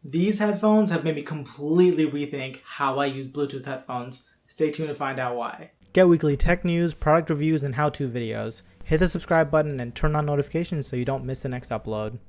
These headphones have made me completely rethink how I use Bluetooth headphones. Stay tuned to find out why. Get weekly tech news, product reviews, and how-to videos. Hit the subscribe button and turn on notifications so you don't miss the next upload.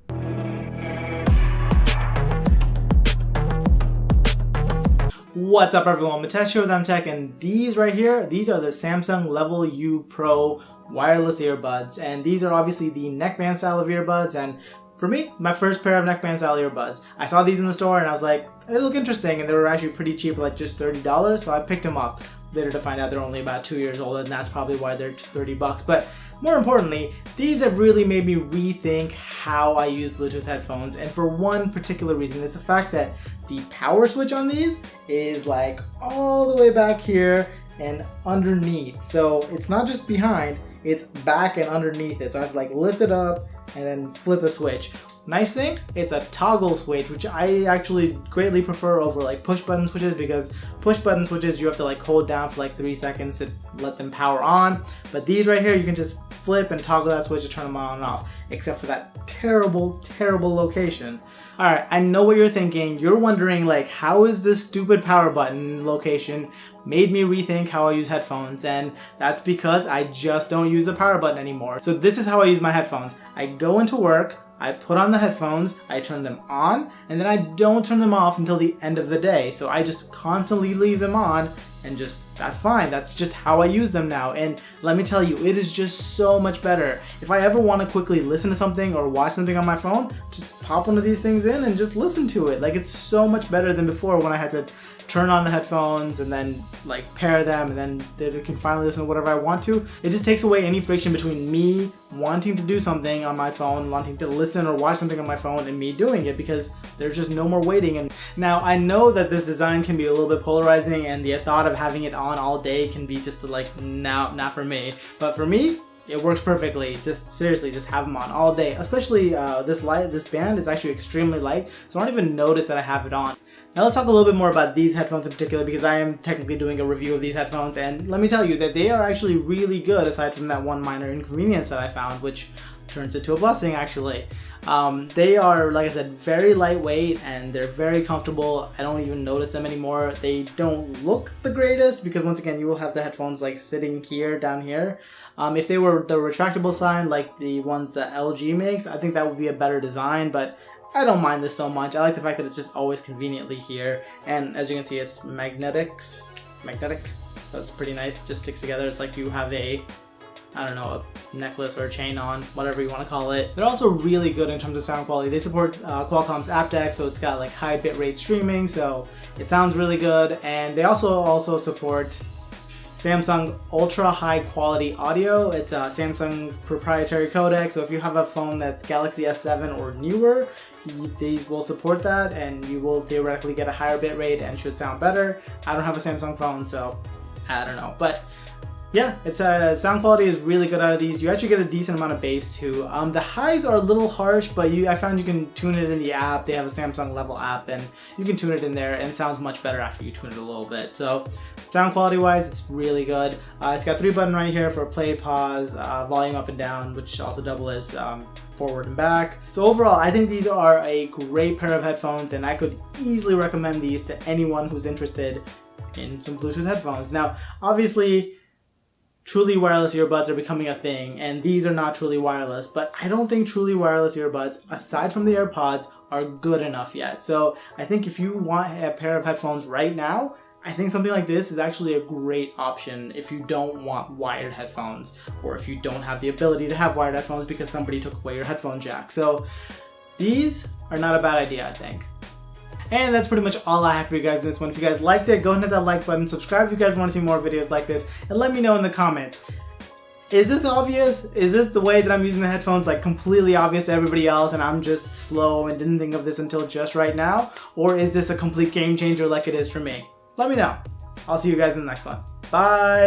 What's up everyone, Mitesh here with Tech, and these right here, these are the Samsung Level U Pro wireless earbuds, and these are obviously the neckband style of earbuds, and for me, my first pair of neckband style earbuds. I saw these in the store and I was like, they look interesting, and they were actually pretty cheap, like just $30, so I picked them up. Later to find out they're only about 2 years old, and that's probably why they're $30. But more importantly, these have really made me rethink how I use Bluetooth headphones, and for one particular reason, it's the fact that the power switch on these is like all the way back here and underneath. So it's not just behind, it's back and underneath it. So I have to like lift it up and then flip a switch. Nice thing, it's a toggle switch, which I actually greatly prefer over like push button switches, because push button switches you have to like hold down for like 3 seconds to let them power on. But these right here, you can just flip and toggle that switch to turn them on and off, except for that terrible location. Alright, I know what you're thinking. You're wondering like, how is this stupid power button location made me rethink how I use headphones? And that's because I just don't use the power button anymore. So this is how I use my headphones. I go into work, I put on the headphones, I turn them on, and then I don't turn them off until the end of the day. So I just constantly leave them on, and just, that's fine. That's just how I use them now. And let me tell you, it is just so much better. If I ever want to quickly listen to something or watch something on my phone, just pop one of these things in and just listen to it. Like, it's so much better than before when I had to turn on the headphones and then like pair them, and then they can finally listen to whatever I want to. It just takes away any friction between me wanting to do something on my phone, wanting to listen or watch something on my phone, and me doing it, because there's just no more waiting. And now I know that this design can be a little bit polarizing, and the thought of having it on all day can be just like, no, not for me. But for me, it works perfectly. Just seriously, just have them on all day. Especially this band is actually extremely light, so I don't even notice that I have it on. Now let's talk a little bit more about these headphones in particular, because I am technically doing a review of these headphones, and let me tell you that they are actually really good, aside from that one minor inconvenience that I found, which turns it to a blessing actually. They are, like I said, very lightweight, and they're very comfortable. I don't even notice them anymore. They don't look the greatest, because once again, you will have the headphones like sitting here, down here. If they were the retractable sign like the ones that LG makes, I think that would be a better design, but I don't mind this so much. I like the fact that it's just always conveniently here, and as you can see, it's magnetic, so it's pretty nice. Just sticks together. It's like you have a, I don't know, a necklace or a chain on, whatever you want to call it. They're also really good in terms of sound quality. They support Qualcomm's aptX, so it's got like high bitrate streaming, so it sounds really good. And they also support Samsung ultra high quality audio. It's Samsung's proprietary codec, so if you have a phone that's Galaxy S7 or newer, these will support that, and you will theoretically get a higher bit rate and should sound better. I don't have a Samsung phone, so I don't know. But yeah, it's sound quality is really good out of these. You actually get a decent amount of bass too. The highs are a little harsh, but I found you can tune it in the app. They have a Samsung level app, and you can tune it in there, and it sounds much better after you tune it a little bit. So sound quality wise, it's really good. It's got 3 buttons right here for play, pause, volume up and down, which also double as forward and back. So overall, I think these are a great pair of headphones, and I could easily recommend these to anyone who's interested in some Bluetooth headphones. Now, obviously, truly wireless earbuds are becoming a thing, and these are not truly wireless, but I don't think truly wireless earbuds, aside from the AirPods, are good enough yet. So I think if you want a pair of headphones right now, I think something like this is actually a great option if you don't want wired headphones, or if you don't have the ability to have wired headphones because somebody took away your headphone jack. So these are not a bad idea, I think. And that's pretty much all I have for you guys in this one. If you guys liked it, go ahead and hit that like button, subscribe if you guys want to see more videos like this, and let me know in the comments. Is this obvious? Is this the way that I'm using the headphones like completely obvious to everybody else, and I'm just slow and didn't think of this until just right now? Or is this a complete game changer like it is for me? Let me know. I'll see you guys in the next one. Bye!